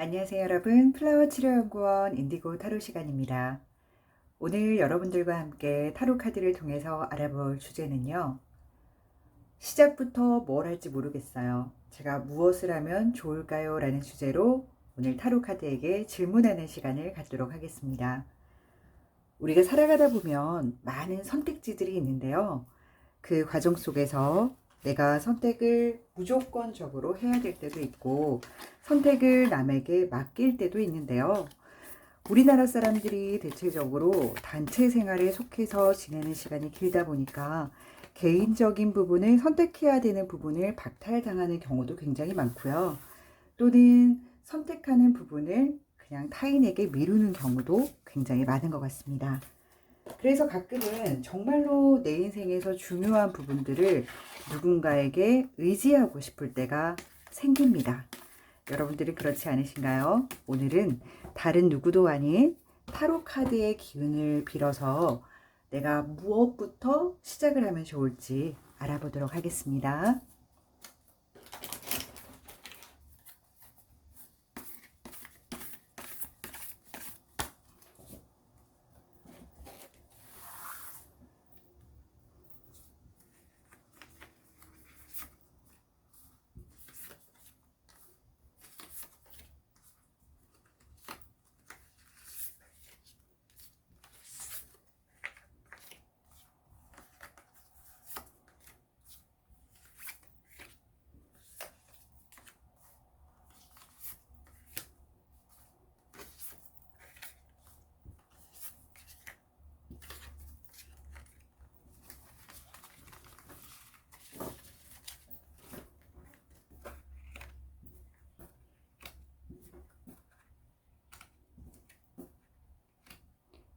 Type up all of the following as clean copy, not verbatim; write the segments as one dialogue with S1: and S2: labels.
S1: 안녕하세요 여러분. 플라워 치료연구원 인디고 타로 시간입니다. 오늘 여러분들과 함께 타로 카드를 통해서 알아볼 주제는요. 시작부터 뭘 할지 모르겠어요. 제가 무엇을 하면 좋을까요? 라는 주제로 오늘 타로 카드에게 질문하는 시간을 갖도록 하겠습니다. 우리가 살아가다 보면 많은 선택지들이 있는데요. 그 과정 속에서 내가 선택을 무조건적으로 해야 될 때도 있고 선택을 남에게 맡길 때도 있는데요. 우리나라 사람들이 대체적으로 단체 생활에 속해서 지내는 시간이 길다 보니까 개인적인 부분을 선택해야 되는 부분을 박탈당하는 경우도 굉장히 많고요. 또는 선택하는 부분을 그냥 타인에게 미루는 경우도 굉장히 많은 것 같습니다. 그래서 가끔은 정말로 내 인생에서 중요한 부분들을 누군가에게 의지하고 싶을 때가 생깁니다. 여러분들이 그렇지 않으신가요? 오늘은 다른 누구도 아닌 타로 카드의 기운을 빌어서 내가 무엇부터 시작을 하면 좋을지 알아보도록 하겠습니다.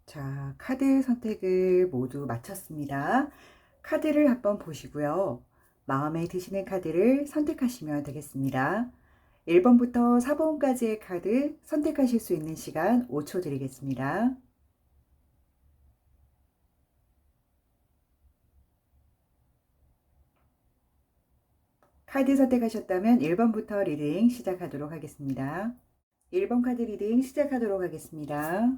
S1: 자, 카드 선택을 모두 마쳤습니다. 카드를 한번 보시고요. 마음에 드시는 카드를 선택하시면 되겠습니다. 1번부터 4번까지의 카드 선택하실 수 있는 시간 5초 드리겠습니다. 카드 선택하셨다면 1번부터 리딩 시작하도록 하겠습니다. 1번 카드 리딩 시작하도록 하겠습니다.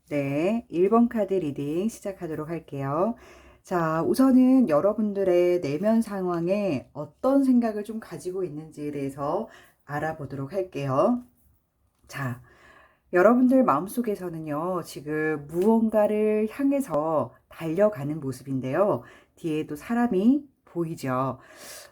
S1: 네, 1번 카드 리딩 시작하도록 할게요. 자, 우선은 여러분들의 내면 상황에 어떤 생각을 좀 가지고 있는지에 대해서 알아보도록 할게요. 자, 여러분들 마음속에서는요, 지금 무언가를 향해서 달려가는 모습인데요. 뒤에도 사람이 보이죠.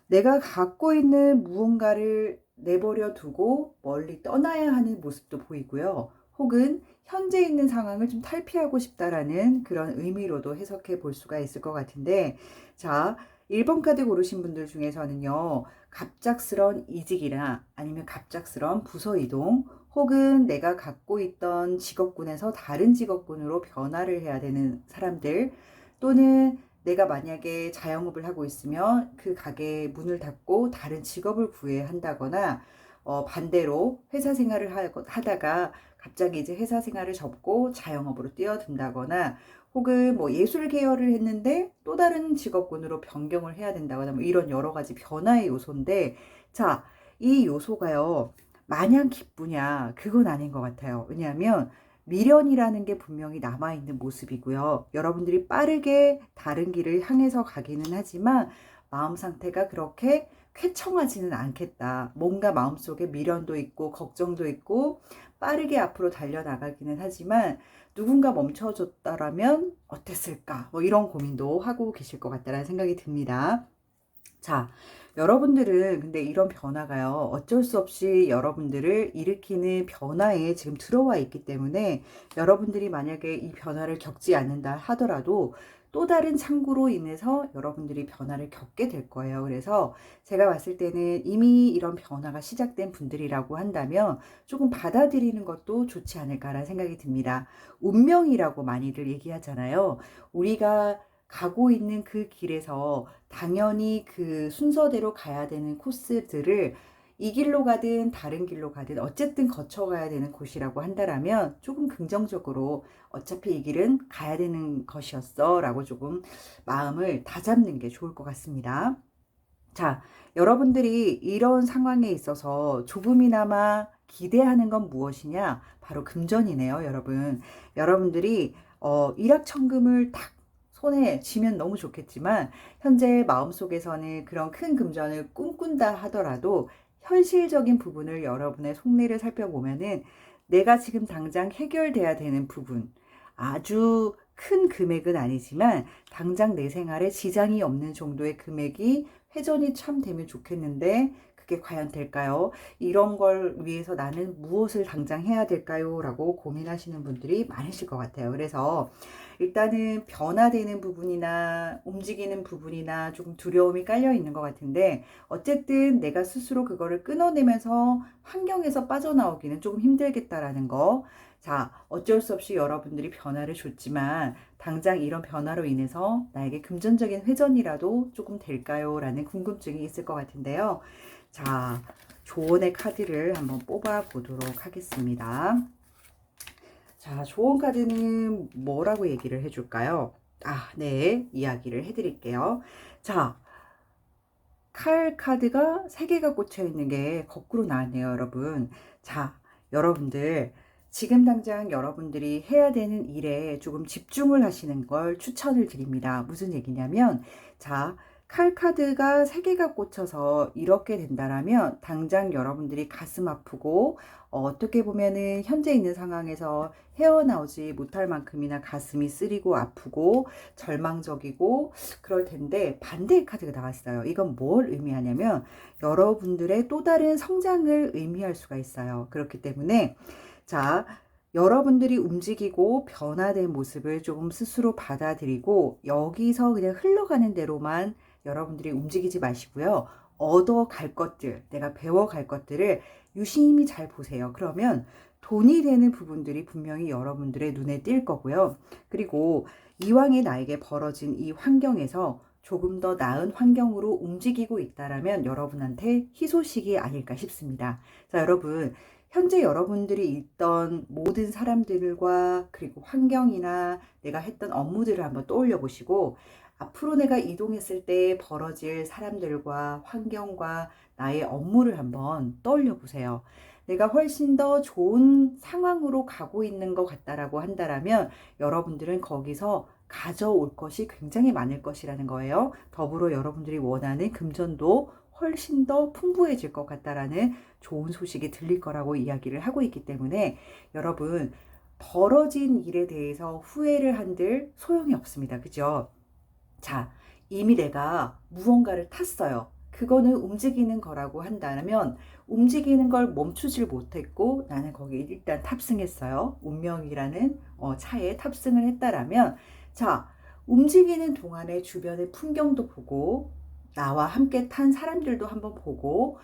S1: 내가 갖고 있는 무언가를 내버려 두고 멀리 떠나야 하는 모습도 보이고요. 혹은 현재 있는 상황을 좀 탈피하고 싶다라는 그런 의미로도 해석해 볼 수가 있을 것 같은데, 자, 1번 카드 고르신 분들 중에서는요, 갑작스런 이직이나 아니면 갑작스런 부서 이동, 혹은 내가 갖고 있던 직업군에서 다른 직업군으로 변화를 해야 되는 사람들, 또는 내가 만약에 자영업을 하고 있으면 그 가게의 문을 닫고 다른 직업을 구해야 한다거나, 반대로 회사 생활을 하다가 갑자기 이제 회사 생활을 접고 자영업으로 뛰어든다거나, 혹은 뭐 예술 계열을 했는데 또 다른 직업군으로 변경을 해야 된다거나, 뭐 이런 여러 가지 변화의 요소인데, 자, 이 요소가요, 마냥 기쁘냐? 그건 아닌 것 같아요. 왜냐하면 미련이라는 게 분명히 남아있는 모습이고요. 여러분들이 빠르게 다른 길을 향해서 가기는 하지만 마음 상태가 그렇게 쾌청하지는 않겠다. 뭔가 마음속에 미련도 있고 걱정도 있고 빠르게 앞으로 달려나가기는 하지만 누군가 멈춰줬다라면 어땠을까? 뭐 이런 고민도 하고 계실 것 같다는 생각이 듭니다. 자, 여러분들은 근데 이런 변화가요, 어쩔 수 없이 여러분들을 일으키는 변화에 지금 들어와 있기 때문에 여러분들이 만약에 이 변화를 겪지 않는다 하더라도 또 다른 창구로 인해서 여러분들이 변화를 겪게 될 거예요. 그래서 제가 봤을 때는 이미 이런 변화가 시작된 분들이라고 한다면 조금 받아들이는 것도 좋지 않을까라는 생각이 듭니다. 운명이라고 많이들 얘기하잖아요. 우리가 가고 있는 그 길에서 당연히 그 순서대로 가야 되는 코스들을 이 길로 가든 다른 길로 가든 어쨌든 거쳐가야 되는 곳이라고 한다라면 조금 긍정적으로 어차피 이 길은 가야 되는 것이었어 라고 조금 마음을 다잡는 게 좋을 것 같습니다. 자, 여러분들이 이런 상황에 있어서 조금이나마 기대하는 건 무엇이냐? 바로 금전이네요, 여러분. 여러분들이 일확천금을 딱 손에 쥐면 너무 좋겠지만 현재 마음속에서는 그런 큰 금전을 꿈꾼다 하더라도 현실적인 부분을 여러분의 속내를 살펴보면은 내가 지금 당장 해결돼야 되는 부분, 아주 큰 금액은 아니지만 당장 내 생활에 지장이 없는 정도의 금액이 회전이 참 되면 좋겠는데 그게 과연 될까요? 이런 걸 위해서 나는 무엇을 당장 해야 될까요? 라고 고민하시는 분들이 많으실 것 같아요. 그래서 일단은 변화되는 부분이나 움직이는 부분이나 조금 두려움이 깔려 있는 것 같은데 어쨌든 내가 스스로 그거를 끊어내면서 환경에서 빠져나오기는 조금 힘들겠다라는 거. 자, 어쩔 수 없이 여러분들이 변화를 줬지만 당장 이런 변화로 인해서 나에게 금전적인 회전이라도 조금 될까요? 라는 궁금증이 있을 것 같은데요. 자, 조언의 카드를 한번 뽑아 보도록 하겠습니다. 자, 조언 카드는 뭐라고 얘기를 해줄까요? 아, 네, 이야기를 해드릴게요. 자, 칼 카드가 3개가 꽂혀 있는 게 거꾸로 나왔네요, 여러분. 자, 여러분들 지금 당장 여러분들이 해야 되는 일에 조금 집중을 하시는 걸 추천을 드립니다. 무슨 얘기냐면, 자, 칼 카드가 3개가 꽂혀서 이렇게 된다라면 당장 여러분들이 가슴 아프고 어떻게 보면은 현재 있는 상황에서 헤어나오지 못할 만큼이나 가슴이 쓰리고 아프고 절망적이고 그럴 텐데 반대의 카드가 나왔어요. 이건 뭘 의미하냐면 여러분들의 또 다른 성장을 의미할 수가 있어요. 그렇기 때문에 자, 여러분들이 움직이고 변화된 모습을 조금 스스로 받아들이고 여기서 그냥 흘러가는 대로만 여러분들이 움직이지 마시고요. 얻어갈 것들, 내가 배워갈 것들을 유심히 잘 보세요. 그러면 돈이 되는 부분들이 분명히 여러분들의 눈에 띌 거고요. 그리고 이왕에 나에게 벌어진 이 환경에서 조금 더 나은 환경으로 움직이고 있다라면 여러분한테 희소식이 아닐까 싶습니다. 자, 여러분. 현재 여러분들이 있던 모든 사람들과 그리고 환경이나 내가 했던 업무들을 한번 떠올려 보시고 앞으로 내가 이동했을 때 벌어질 사람들과 환경과 나의 업무를 한번 떠올려 보세요. 내가 훨씬 더 좋은 상황으로 가고 있는 것 같다라고 한다라면 여러분들은 거기서 가져올 것이 굉장히 많을 것이라는 거예요. 더불어 여러분들이 원하는 금전도 훨씬 더 풍부해질 것 같다라는 좋은 소식이 들릴 거라고 이야기를 하고 있기 때문에 여러분 벌어진 일에 대해서 후회를 한들 소용이 없습니다. 그죠? 자, 이미 내가 무언가를 탔어요. 그거는 움직이는 거라고 한다면 움직이는 걸 멈추질 못했고 나는 거기 일단 탑승했어요. 운명이라는 차에 탑승을 했다라면 자, 움직이는 동안에 주변의 풍경도 보고 나와 함께 탄 사람들도 한번 보고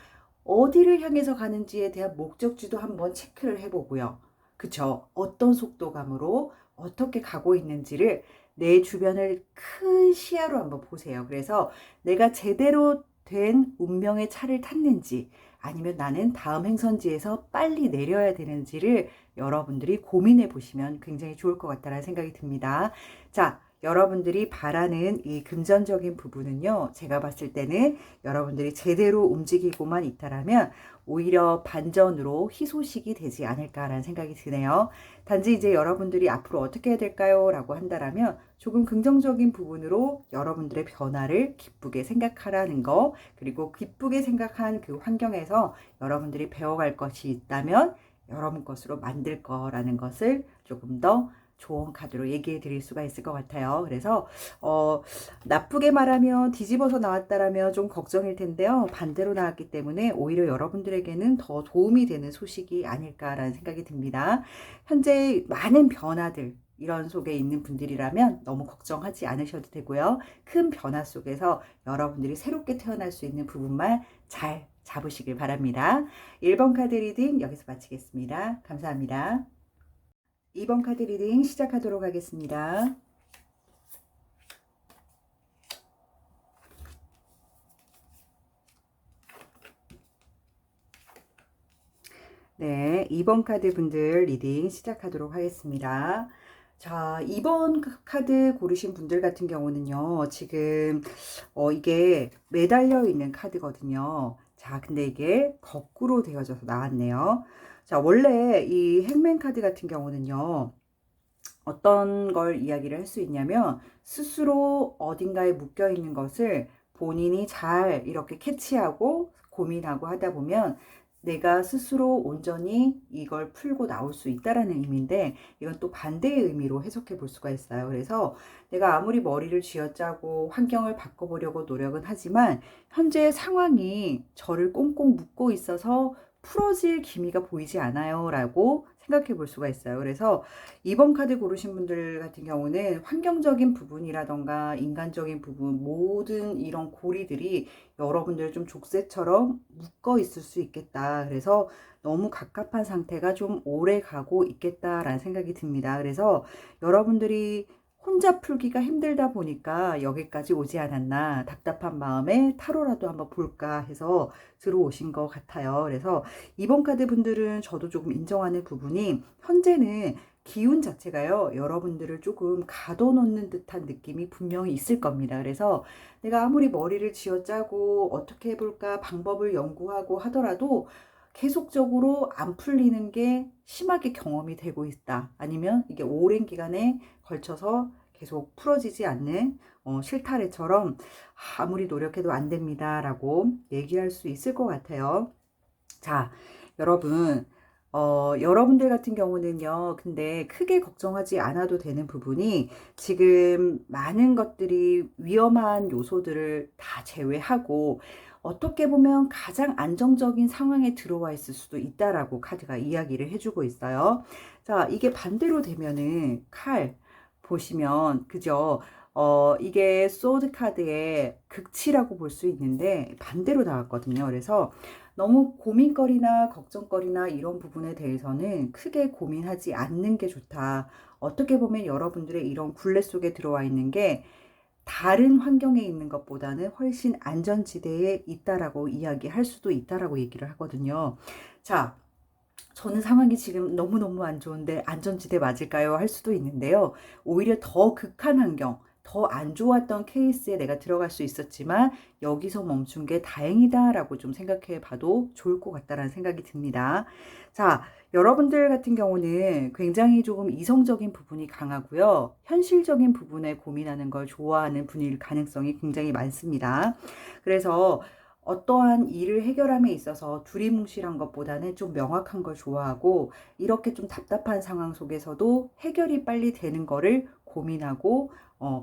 S1: 어디를 향해서 가는지에 대한 목적지도 한번 체크를 해보고요. 그쵸? 어떤 속도감으로 어떻게 가고 있는지를 내 주변을 큰 시야로 한번 보세요. 그래서 내가 제대로 된 운명의 차를 탔는지 아니면 나는 다음 행선지에서 빨리 내려야 되는지를 여러분들이 고민해 보시면 굉장히 좋을 것 같다는 생각이 듭니다. 자, 여러분들이 바라는 이 금전적인 부분은요, 제가 봤을 때는 여러분들이 제대로 움직이고만 있다라면 오히려 반전으로 희소식이 되지 않을까라는 생각이 드네요. 단지 이제 여러분들이 앞으로 어떻게 해야 될까요? 라고 한다라면 조금 긍정적인 부분으로 여러분들의 변화를 기쁘게 생각하라는 거, 그리고 기쁘게 생각한 그 환경에서 여러분들이 배워갈 것이 있다면 여러분 것으로 만들 거라는 것을 조금 더 좋은 카드로 얘기해 드릴 수가 있을 것 같아요. 그래서 나쁘게 말하면 뒤집어서 나왔다라면 좀 걱정일 텐데요. 반대로 나왔기 때문에 오히려 여러분들에게는 더 도움이 되는 소식이 아닐까라는 생각이 듭니다. 현재 많은 변화들 이런 속에 있는 분들이라면 너무 걱정하지 않으셔도 되고요. 큰 변화 속에서 여러분들이 새롭게 태어날 수 있는 부분만 잘 잡으시길 바랍니다. 1번 카드 리딩 여기서 마치겠습니다. 감사합니다. 2번 카드 리딩 시작하도록 하겠습니다. 네, 2번 카드 분들 리딩 시작하도록 하겠습니다. 자, 2번 카드 고르신 분들 같은 경우는요, 지금, 이게 매달려 있는 카드거든요. 자, 근데 이게 거꾸로 되어져서 나왔네요. 자, 원래 이 행맨 카드 같은 경우는요, 어떤 걸 이야기를 할 수 있냐면, 스스로 어딘가에 묶여 있는 것을 본인이 잘 이렇게 캐치하고 고민하고 하다 보면 내가 스스로 온전히 이걸 풀고 나올 수 있다라는 의미인데, 이건 또 반대의 의미로 해석해 볼 수가 있어요. 그래서 내가 아무리 머리를 쥐어짜고 환경을 바꿔보려고 노력은 하지만 현재 상황이 저를 꽁꽁 묶고 있어서 풀어질 기미가 보이지 않아요 라고 생각해 볼 수가 있어요. 그래서 2번 카드 고르신 분들 같은 경우는 환경적인 부분이라던가 인간적인 부분, 모든 이런 고리들이 여러분들 좀 족쇄처럼 묶어 있을 수 있겠다. 그래서 너무 갑갑한 상태가 좀 오래 가고 있겠다라는 생각이 듭니다. 그래서 여러분들이 혼자 풀기가 힘들다 보니까 여기까지 오지 않았나, 답답한 마음에 타로라도 한번 볼까 해서 들어오신 것 같아요. 그래서 2번 카드 분들은 저도 조금 인정하는 부분이, 현재는 기운 자체가요, 여러분들을 조금 가둬놓는 듯한 느낌이 분명히 있을 겁니다. 그래서 내가 아무리 머리를 쥐어짜고 어떻게 해볼까 방법을 연구하고 하더라도 계속적으로 안 풀리는 게 심하게 경험이 되고 있다. 아니면 이게 오랜 기간에 걸쳐서 계속 풀어지지 않는 실타래처럼 아무리 노력해도 안 됩니다 라고 얘기할 수 있을 것 같아요. 자, 여러분, 여러분들 같은 경우는요, 근데 크게 걱정하지 않아도 되는 부분이, 지금 많은 것들이 위험한 요소들을 다 제외하고 어떻게 보면 가장 안정적인 상황에 들어와 있을 수도 있다라고 카드가 이야기를 해주고 있어요. 자, 이게 반대로 되면은 칼 보시면, 그죠? 이게 소드 카드의 극치라고 볼 수 있는데 반대로 나왔거든요. 그래서 너무 고민거리나 걱정거리나 이런 부분에 대해서는 크게 고민하지 않는 게 좋다. 어떻게 보면 여러분들의 이런 굴레 속에 들어와 있는 게 다른 환경에 있는 것보다는 훨씬 안전지대에 있다라고 이야기할 수도 있다라고 얘기를 하거든요. 자, 저는 상황이 지금 너무너무 안 좋은데 안전지대 맞을까요? 할 수도 있는데요. 오히려 더 극한 환경, 더 안 좋았던 케이스에 내가 들어갈 수 있었지만 여기서 멈춘 게 다행이다라고 좀 생각해 봐도 좋을 것 같다라는 생각이 듭니다. 자, 여러분들 같은 경우는 굉장히 조금 이성적인 부분이 강하고요. 현실적인 부분에 고민하는 걸 좋아하는 분일 가능성이 굉장히 많습니다. 그래서 어떠한 일을 해결함에 있어서 두리뭉실한 것보다는 좀 명확한 걸 좋아하고, 이렇게 좀 답답한 상황 속에서도 해결이 빨리 되는 거를 고민하고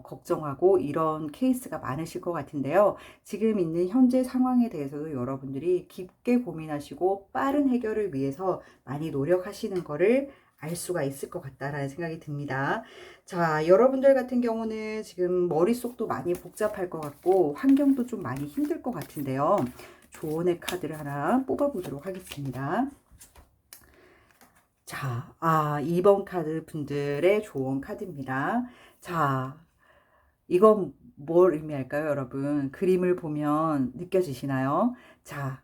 S1: 걱정하고 이런 케이스가 많으실 것 같은데요. 지금 있는 현재 상황에 대해서도 여러분들이 깊게 고민하시고 빠른 해결을 위해서 많이 노력하시는 거를 알 수가 있을 것 같다라는 생각이 듭니다. 자, 여러분들 같은 경우는 지금 머릿속도 많이 복잡할 것 같고 환경도 좀 많이 힘들 것 같은데요. 조언의 카드를 하나 뽑아보도록 하겠습니다. 자, 2번 카드 분들의 조언 카드입니다. 자, 이건 뭘 의미할까요, 여러분? 그림을 보면 느껴지시나요? 자,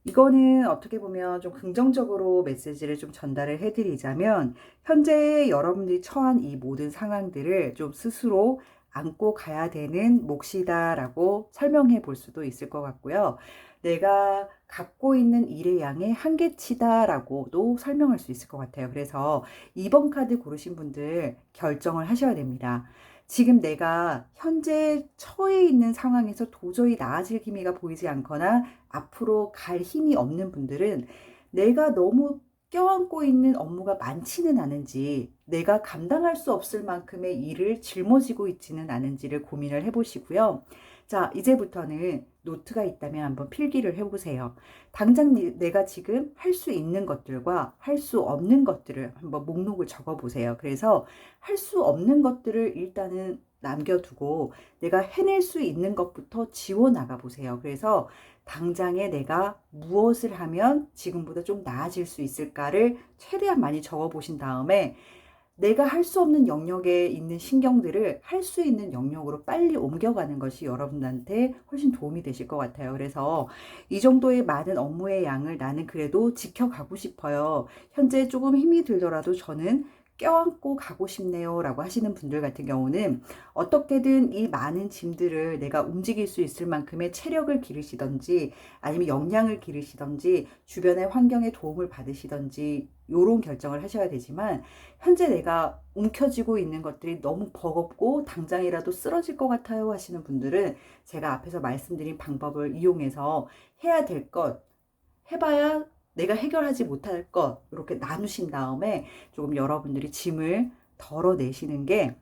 S1: 이거는 어떻게 보면 좀 긍정적으로 메시지를 좀 전달을 해드리자면, 현재 여러분들이 처한 이 모든 상황들을 좀 스스로 안고 가야 되는 몫이다라고 설명해 볼 수도 있을 것 같고요. 내가 갖고 있는 일의 양의 한계치다라고도 설명할 수 있을 것 같아요. 그래서 2번 카드 고르신 분들 결정을 하셔야 됩니다. 지금 내가 현재 처해 있는 상황에서 도저히 나아질 기미가 보이지 않거나 앞으로 갈 힘이 없는 분들은 내가 너무 껴안고 있는 업무가 많지는 않은지, 내가 감당할 수 없을 만큼의 일을 짊어지고 있지는 않은지를 고민을 해보시고요. 자, 이제부터는 노트가 있다면 한번 필기를 해보세요. 당장 내가 지금 할 수 있는 것들과 할 수 없는 것들을 한번 목록을 적어보세요. 그래서 할 수 없는 것들을 일단은 남겨두고 내가 해낼 수 있는 것부터 지워 나가 보세요. 그래서 당장에 내가 무엇을 하면 지금보다 좀 나아질 수 있을까를 최대한 많이 적어 보신 다음에 내가 할 수 없는 영역에 있는 신경들을 할 수 있는 영역으로 빨리 옮겨가는 것이 여러분한테 훨씬 도움이 되실 것 같아요. 그래서 이 정도의 많은 업무의 양을 나는 그래도 지켜가고 싶어요. 현재 조금 힘이 들더라도 저는 껴안고 가고 싶네요 라고 하시는 분들 같은 경우는 어떻게든 이 많은 짐들을 내가 움직일 수 있을 만큼의 체력을 기르시던지 아니면 역량을 기르시던지 주변의 환경에 도움을 받으시던지 요런 결정을 하셔야 되지만, 현재 내가 움켜쥐고 있는 것들이 너무 버겁고 당장이라도 쓰러질 것 같아요 하시는 분들은 제가 앞에서 말씀드린 방법을 이용해서 해야 될 것, 해봐야 내가 해결하지 못할 것 이렇게 나누신 다음에 조금 여러분들이 짐을 덜어내시는 게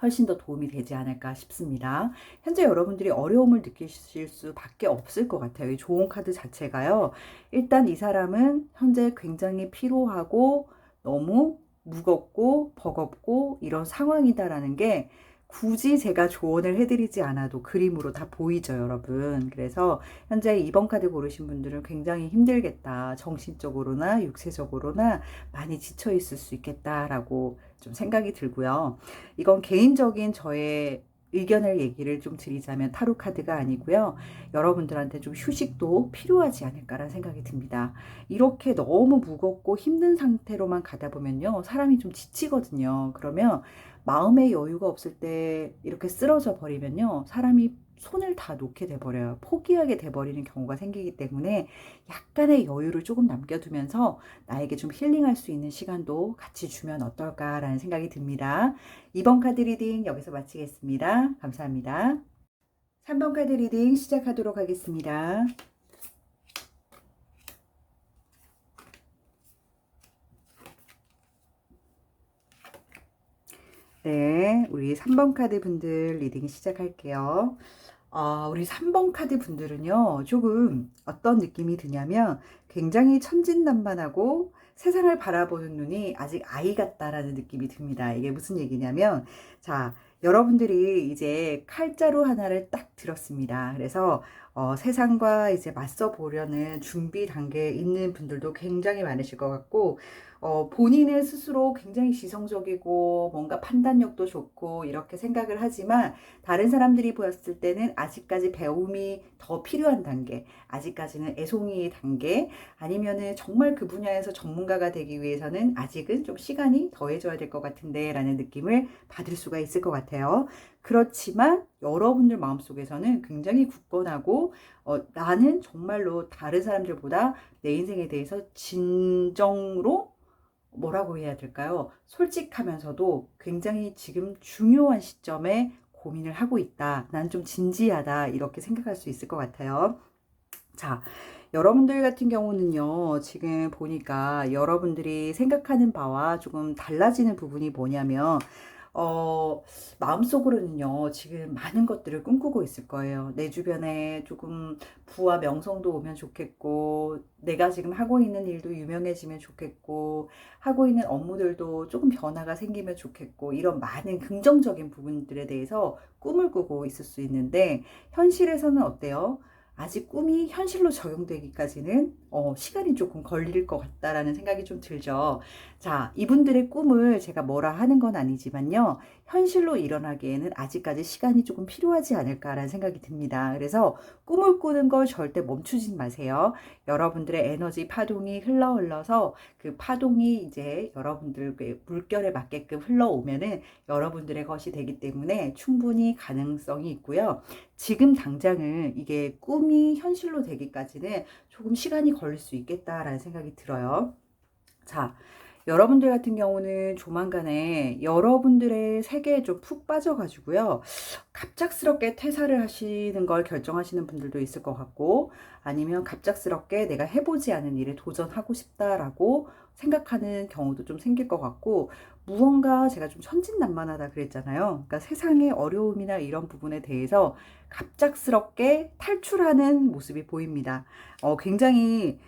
S1: 훨씬 더 도움이 되지 않을까 싶습니다. 현재 여러분들이 어려움을 느끼실 수밖에 없을 것 같아요. 이 좋은 카드 자체가요. 일단 이 사람은 현재 굉장히 피로하고 너무 무겁고 버겁고 이런 상황이다라는 게 굳이 제가 조언을 해드리지 않아도 그림으로 다 보이죠, 여러분. 그래서 현재 2번 카드 고르신 분들은 굉장히 힘들겠다. 정신적으로나 육체적으로나 많이 지쳐 있을 수 있겠다라고 좀 생각이 들고요. 이건 개인적인 저의 의견을 얘기를 좀 드리자면 타로 카드가 아니고요. 여러분들한테 좀 휴식도 필요하지 않을까라는 생각이 듭니다. 이렇게 너무 무겁고 힘든 상태로만 가다 보면요. 사람이 좀 지치거든요. 그러면 마음의 여유가 없을 때 이렇게 쓰러져 버리면요. 사람이 손을 다 놓게 돼버려요. 포기하게 돼버리는 경우가 생기기 때문에 약간의 여유를 조금 남겨두면서 나에게 좀 힐링할 수 있는 시간도 같이 주면 어떨까라는 생각이 듭니다. 2번 카드 리딩 여기서 마치겠습니다. 감사합니다. 3번 카드 리딩 시작하도록 하겠습니다. 네, 우리 3번 카드 분들 리딩 시작할게요. 우리 3번 카드 분들은요, 조금 어떤 느낌이 드냐면 굉장히 천진난만하고 세상을 바라보는 눈이 아직 아이 같다라는 느낌이 듭니다. 이게 무슨 얘기냐면, 자, 여러분들이 이제 칼자루 하나를 딱 들었습니다. 그래서 세상과 이제 맞서 보려는 준비 단계에 있는 분들도 굉장히 많으실 것 같고, 본인의 스스로 굉장히 지성적이고 뭔가 판단력도 좋고 이렇게 생각을 하지만 다른 사람들이 보였을 때는 아직까지 배움이 더 필요한 단계, 아직까지는 애송이 단계, 아니면은 정말 그 분야에서 전문가가 되기 위해서는 아직은 좀 시간이 더해져야 될 것 같은데 라는 느낌을 받을 수가 있을 것 같아요. 그렇지만 여러분들 마음속에서는 굉장히 굳건하고 나는 정말로 다른 사람들보다 내 인생에 대해서 진정으로 뭐라고 해야 될까요? 솔직하면서도 굉장히 지금 중요한 시점에 고민을 하고 있다. 난 좀 진지하다. 이렇게 생각할 수 있을 것 같아요. 자, 여러분들 같은 경우는요, 지금 보니까 여러분들이 생각하는 바와 조금 달라지는 부분이 뭐냐면, 마음속으로는요, 지금 많은 것들을 꿈꾸고 있을 거예요. 내 주변에 조금 부와 명성도 오면 좋겠고, 내가 지금 하고 있는 일도 유명해지면 좋겠고, 하고 있는 업무들도 조금 변화가 생기면 좋겠고, 이런 많은 긍정적인 부분들에 대해서 꿈을 꾸고 있을 수 있는데, 현실에서는 어때요? 아직 꿈이 현실로 적용되기까지는 시간이 조금 걸릴 것 같다라는 생각이 좀 들죠. 자, 이분들의 꿈을 제가 뭐라 하는 건 아니지만요. 현실로 일어나기에는 아직까지 시간이 조금 필요하지 않을까라는 생각이 듭니다. 그래서 꿈을 꾸는 걸 절대 멈추지 마세요. 여러분들의 에너지 파동이 흘러서 그 파동이 이제 여러분들 물결에 맞게끔 흘러오면은 여러분들의 것이 되기 때문에 충분히 가능성이 있고요. 지금 당장은 이게 꿈이 현실로 되기까지는 조금 시간이 걸릴 수 있겠다라는 생각이 들어요. 자, 여러분들 같은 경우는 조만간에 여러분들의 세계에 좀 푹 빠져가지고요. 갑작스럽게 퇴사를 하시는 걸 결정하시는 분들도 있을 것 같고, 아니면 갑작스럽게 내가 해보지 않은 일에 도전하고 싶다라고 생각하는 경우도 좀 생길 것 같고, 무언가 제가 좀 천진난만하다 그랬잖아요. 그러니까 세상의 어려움이나 이런 부분에 대해서 갑작스럽게 탈출하는 모습이 보입니다. 굉장히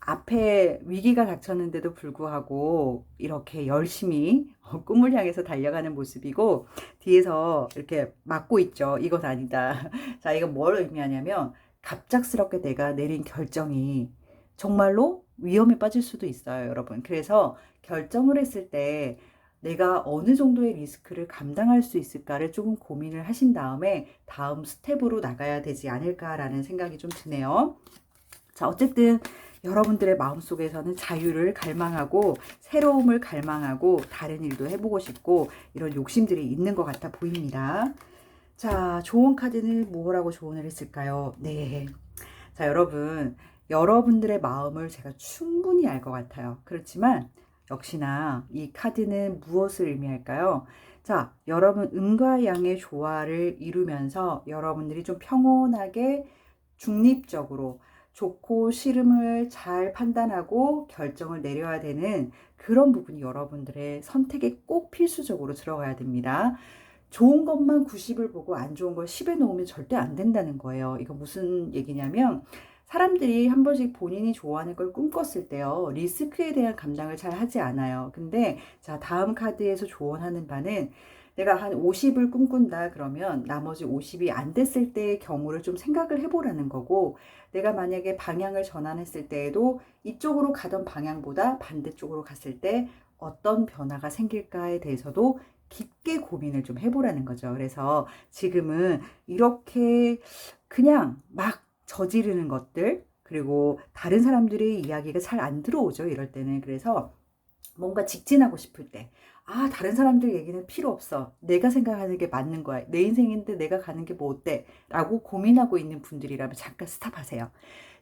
S1: 앞에 위기가 닥쳤는데도 불구하고 이렇게 열심히 꿈을 향해서 달려가는 모습이고, 뒤에서 이렇게 막고 있죠. 이건 아니다. 자, 이건 뭘 의미하냐면 갑작스럽게 내가 내린 결정이 정말로 위험에 빠질 수도 있어요, 여러분. 그래서 결정을 했을 때 내가 어느 정도의 리스크를 감당할 수 있을까를 조금 고민을 하신 다음에 다음 스텝으로 나가야 되지 않을까라는 생각이 좀 드네요. 자, 어쨌든 여러분들의 마음속에서는 자유를 갈망하고 새로움을 갈망하고 다른 일도 해보고 싶고 이런 욕심들이 있는 것 같아 보입니다. 자, 조언 카드는 무엇라고 조언을 했을까요? 네. 자, 여러분들의 마음을 제가 충분히 알 것 같아요. 그렇지만 역시나 이 카드는 무엇을 의미할까요? 자, 여러분 음과 양의 조화를 이루면서 여러분들이 좀 평온하게 중립적으로 좋고 싫음을 잘 판단하고 결정을 내려야 되는 그런 부분이 여러분들의 선택에 꼭 필수적으로 들어가야 됩니다. 좋은 것만 90을 보고 안 좋은 걸 10에 놓으면 절대 안 된다는 거예요. 이거 무슨 얘기냐면 사람들이 한 번씩 본인이 좋아하는 걸 꿈꿨을 때요. 리스크에 대한 감당을 잘 하지 않아요. 근데 자, 다음 카드에서 조언하는 바는 내가 한 50을 꿈꾼다 그러면 나머지 50이 안 됐을 때의 경우를 좀 생각을 해보라는 거고, 내가 만약에 방향을 전환했을 때에도 이쪽으로 가던 방향보다 반대쪽으로 갔을 때 어떤 변화가 생길까에 대해서도 깊게 고민을 좀 해보라는 거죠. 그래서 지금은 이렇게 그냥 막 저지르는 것들, 그리고 다른 사람들의 이야기가 잘 안 들어오죠. 이럴 때는. 그래서 뭔가 직진하고 싶을 때, 아, 다른 사람들 얘기는 필요 없어. 내가 생각하는 게 맞는 거야. 내 인생인데 내가 가는 게 뭐 어때? 라고 고민하고 있는 분들이라면 잠깐 스탑하세요.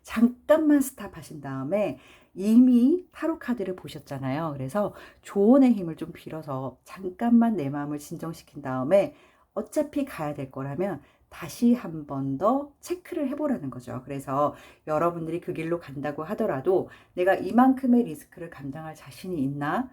S1: 잠깐만 스탑하신 다음에 이미 타로 카드를 보셨잖아요. 그래서 조언의 힘을 좀 빌어서 잠깐만 내 마음을 진정시킨 다음에 어차피 가야 될 거라면 다시 한 번 더 체크를 해보라는 거죠. 그래서 여러분들이 그 길로 간다고 하더라도 내가 이만큼의 리스크를 감당할 자신이 있나?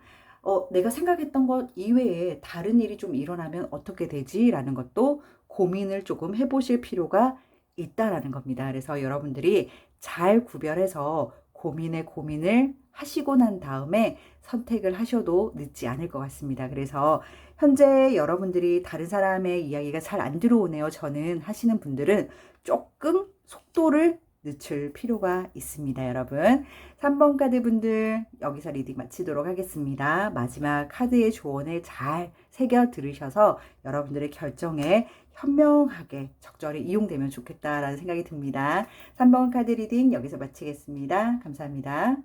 S1: 내가 생각했던 것 이외에 다른 일이 좀 일어나면 어떻게 되지? 라는 것도 고민을 조금 해보실 필요가 있다라는 겁니다. 그래서 여러분들이 잘 구별해서 고민을 하시고 난 다음에 선택을 하셔도 늦지 않을 것 같습니다. 그래서 현재 여러분들이 다른 사람의 이야기가 잘 안 들어오네요. 저는 하시는 분들은 조금 속도를 늦출 필요가 있습니다. 여러분. 3번 카드 분들 여기서 리딩 마치도록 하겠습니다. 마지막 카드의 조언을 잘 새겨 들으셔서 여러분들의 결정에 현명하게 적절히 이용되면 좋겠다라는 생각이 듭니다. 3번 카드 리딩 여기서 마치겠습니다. 감사합니다.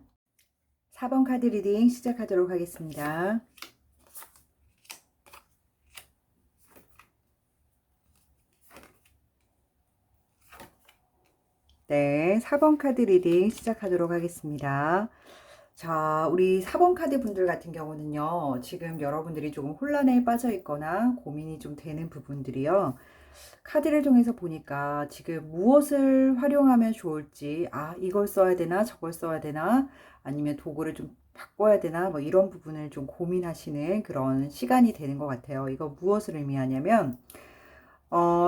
S1: 4번 카드 리딩 시작하도록 하겠습니다. 네, 4번 카드 리딩 시작하도록 하겠습니다. 자, 우리 4번 카드 분들 같은 경우는요, 지금 여러분들이 조금 혼란에 빠져 있거나 고민이 좀 되는 부분들이요. 카드를 통해서 보니까 지금 무엇을 활용하면 좋을지, 아, 이걸 써야 되나, 저걸 써야 되나, 아니면 도구를 좀 바꿔야 되나, 뭐 이런 부분을 좀 고민하시는 그런 시간이 되는 것 같아요. 이거 무엇을 의미하냐면,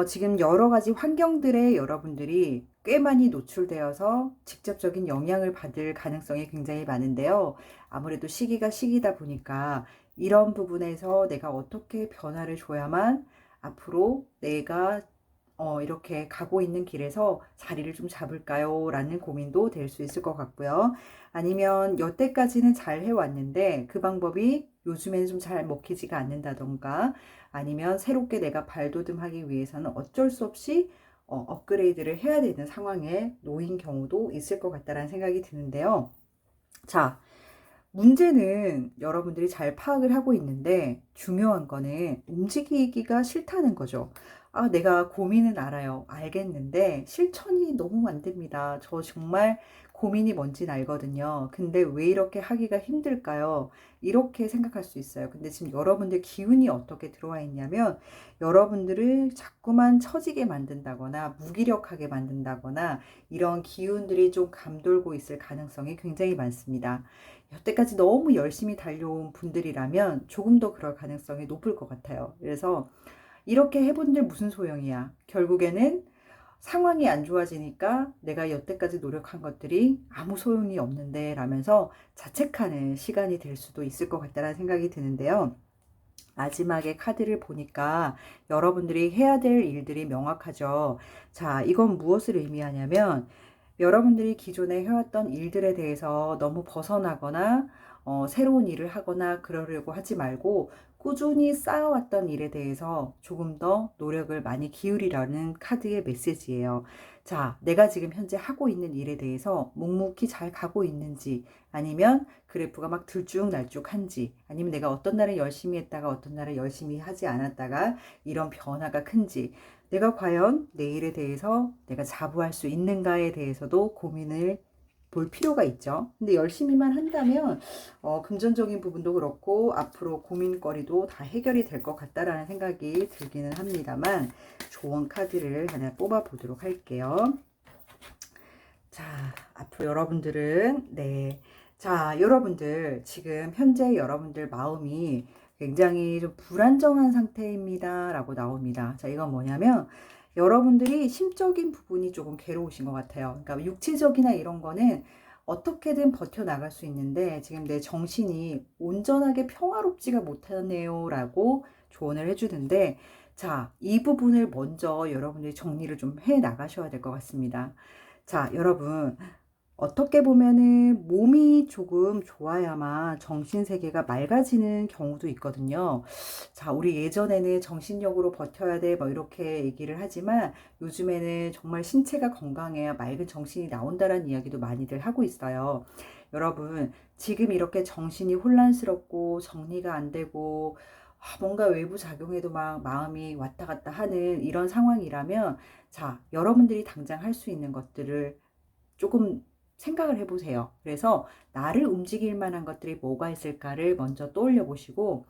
S1: 지금 여러 가지 환경들에 여러분들이 꽤 많이 노출되어서 직접적인 영향을 받을 가능성이 굉장히 많은데요. 아무래도 시기가 시기다 보니까 이런 부분에서 내가 어떻게 변화를 줘야만 앞으로 내가 이렇게 가고 있는 길에서 자리를 좀 잡을까요? 라는 고민도 될 수 있을 것 같고요. 아니면 여태까지는 잘 해왔는데 그 방법이 요즘에는 좀 잘 먹히지가 않는다던가, 아니면 새롭게 내가 발돋움하기 위해서는 어쩔 수 없이 업그레이드를 해야 되는 상황에 놓인 경우도 있을 것 같다라는 생각이 드는데요. 자, 문제는 여러분들이 잘 파악을 하고 있는데 중요한 거는 움직이기가 싫다는 거죠. 아, 내가 고민은 알아요. 알겠는데 실천이 너무 안 됩니다. 저 정말 고민이 뭔진 알거든요. 근데 왜 이렇게 하기가 힘들까요? 이렇게 생각할 수 있어요. 근데 지금 여러분들 기운이 어떻게 들어와 있냐면 여러분들을 자꾸만 처지게 만든다거나 무기력하게 만든다거나 이런 기운들이 좀 감돌고 있을 가능성이 굉장히 많습니다. 여태까지 너무 열심히 달려온 분들이라면 조금 더 그럴 가능성이 높을 것 같아요. 그래서 이렇게 해본들 무슨 소용이야. 결국에는 상황이 안 좋아지니까 내가 여태까지 노력한 것들이 아무 소용이 없는데 라면서 자책하는 시간이 될 수도 있을 것 같다는 생각이 드는데요. 마지막에 카드를 보니까 여러분들이 해야 될 일들이 명확하죠. 자, 이건 무엇을 의미하냐면 여러분들이 기존에 해왔던 일들에 대해서 너무 벗어나거나 새로운 일을 하거나 그러려고 하지 말고 꾸준히 쌓아왔던 일에 대해서 조금 더 노력을 많이 기울이라는 카드의 메시지예요. 자, 내가 지금 현재 하고 있는 일에 대해서 묵묵히 잘 가고 있는지, 아니면 그래프가 막 들쭉날쭉한지, 아니면 내가 어떤 날은 열심히 했다가 어떤 날은 열심히 하지 않았다가 이런 변화가 큰지, 내가 과연 내 일에 대해서 내가 자부할 수 있는가에 대해서도 고민을 볼 필요가 있죠. 근데 열심히만 한다면 금전적인 부분도 그렇고 앞으로 고민거리도 다 해결이 될 것 같다라는 생각이 들기는 합니다만, 조언 카드를 하나 뽑아 보도록 할게요. 자, 앞으로 여러분들은 자, 여러분들 지금 현재 여러분들 마음이 굉장히 좀 불안정한 상태입니다 라고 나옵니다. 자, 이건 뭐냐면 여러분들이 심적인 부분이 조금 괴로우신 것 같아요. 그러니까 육체적이나 이런 거는 어떻게든 버텨나갈 수 있는데 지금 내 정신이 온전하게 평화롭지가 못하네요 라고 조언을 해주는데, 자, 이 부분을 먼저 여러분들이 정리를 좀 해 나가셔야 될 것 같습니다. 자, 여러분, 어떻게 보면은 몸이 조금 좋아야만 정신세계가 맑아지는 경우도 있거든요. 자, 우리 예전에는 정신력으로 버텨야 돼, 뭐 이렇게 얘기를 하지만 요즘에는 정말 신체가 건강해야 맑은 정신이 나온다라는 이야기도 많이들 하고 있어요. 여러분, 지금 이렇게 정신이 혼란스럽고 정리가 안 되고 뭔가 외부 작용에도 막 마음이 왔다 갔다 하는 이런 상황이라면, 자, 여러분들이 당장 할 수 있는 것들을 조금 생각을 해보세요. 그래서 나를 움직일 만한 것들이 뭐가 있을까를 먼저 떠올려 보시고,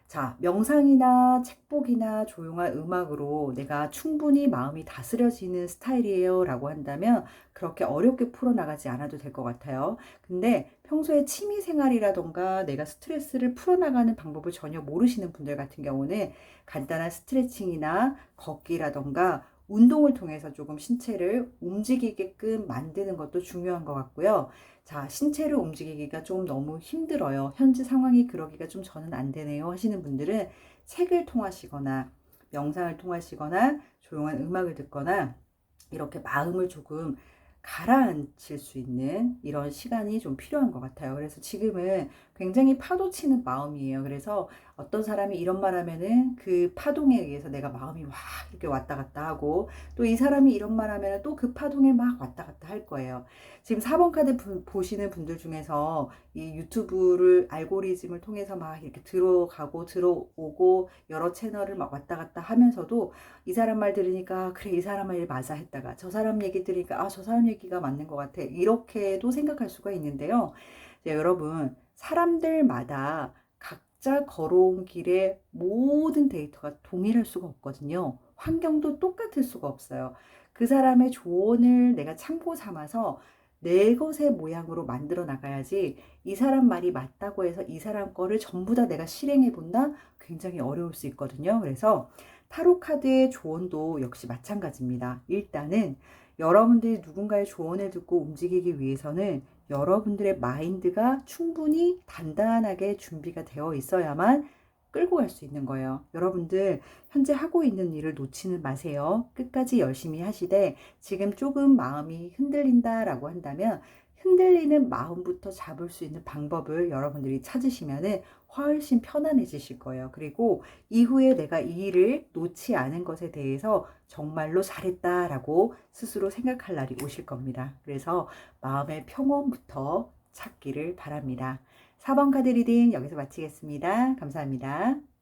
S1: 자, 명상이나 책보기나 조용한 음악으로 내가 충분히 마음이 다스려지는 스타일이에요 라고 한다면 그렇게 어렵게 풀어나가지 않아도 될 것 같아요. 근데 평소에 취미생활이라던가 내가 스트레스를 풀어나가는 방법을 전혀 모르시는 분들 같은 경우는 간단한 스트레칭이나 걷기라던가 운동을 통해서 조금 신체를 움직이게끔 만드는 것도 중요한 것 같고요. 자, 신체를 움직이기가 좀 너무 힘들어요. 현재 상황이 그러기가 좀 저는 안 되네요 하시는 분들은 책을 통하시거나 명상을 통하시거나 조용한 음악을 듣거나 이렇게 마음을 조금 가라앉힐 수 있는 이런 시간이 좀 필요한 것 같아요. 그래서 지금은 굉장히 파도치는 마음이에요. 그래서 어떤 사람이 이런 말 하면은 그 파동에 의해서 내가 마음이 와 이렇게 왔다 갔다 하고, 또 이 사람이 이런 말 하면은 또 그 파동에 막 왔다 갔다 할 거예요. 지금 4번 카드 보시는 분들 중에서 이 유튜브를 알고리즘을 통해서 막 이렇게 들어가고 들어오고 여러 채널을 막 왔다 갔다 하면서도 이 사람 말 들으니까 그래 이 사람 말 맞아 했다가 저 사람 얘기 들으니까 아 저 사람 얘기가 맞는 것 같아 이렇게도 생각할 수가 있는데요. 자, 여러분, 사람들마다 각자 걸어온 길의 모든 데이터가 동일할 수가 없거든요. 환경도 똑같을 수가 없어요. 그 사람의 조언을 내가 참고 삼아서 내 것의 모양으로 만들어 나가야지, 이 사람 말이 맞다고 해서 이 사람 거를 전부 다 내가 실행해 본다? 굉장히 어려울 수 있거든요. 그래서 타로 카드의 조언도 역시 마찬가지입니다. 일단은 여러분들이 누군가의 조언을 듣고 움직이기 위해서는 여러분들의 마인드가 충분히 단단하게 준비가 되어 있어야만 끌고 갈 수 있는 거예요. 여러분들 현재 하고 있는 일을 놓치는 마세요. 끝까지 열심히 하시되 지금 조금 마음이 흔들린다라고 한다면 흔들리는 마음부터 잡을 수 있는 방법을 여러분들이 찾으시면은 훨씬 편안해지실 거예요. 그리고 이후에 내가 이 일을 놓지 않은 것에 대해서 정말로 잘했다라고 스스로 생각할 날이 오실 겁니다. 그래서 마음의 평온부터 찾기를 바랍니다. 4번 카드 리딩 여기서 마치겠습니다. 감사합니다.